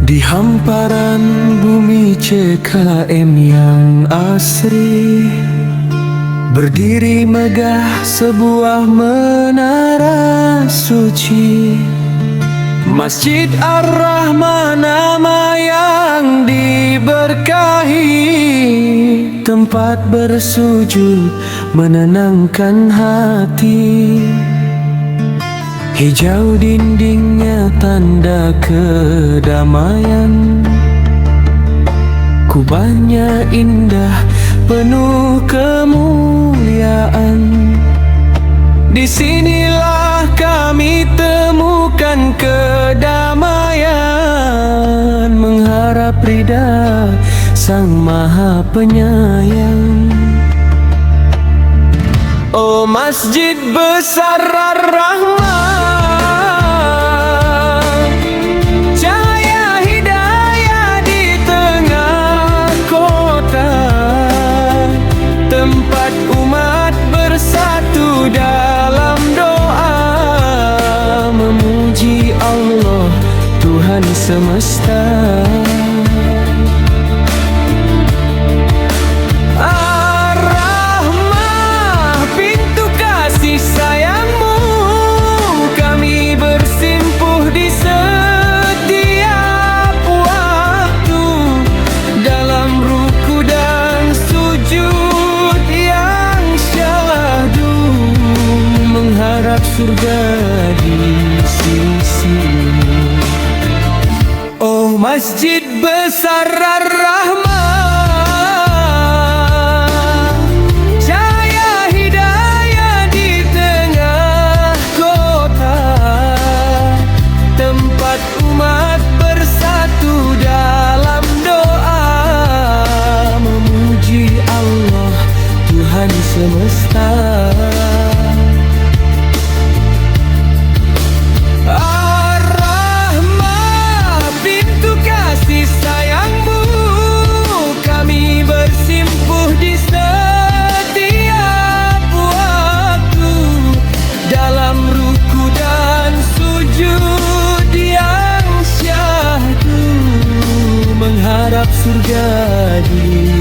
Di hamparan bumi CKM yang asri, berdiri megah sebuah menara suci, Masjid Ar-Rahman, nama yang diberkahi, tempat bersujud menenangkan hati. Hijau dindingnya tanda kedamaian, kubahnya indah penuh kemuliaan. Disinilah kami temukan kedamaian, mengharap ridha Sang Maha Penyayang. Oh Masjid Besar Ar-Rahman, cahaya hidayah di tengah kota, tempat umat bersatu dalam doa, memuji Allah Tuhan semesta. Surga di sisimu. Oh Masjid Besar Ar-Rahman, cahaya hidayah di tengah kota, tempat umat bersatu dalam doa, memuji Allah Tuhan semesta. Surga di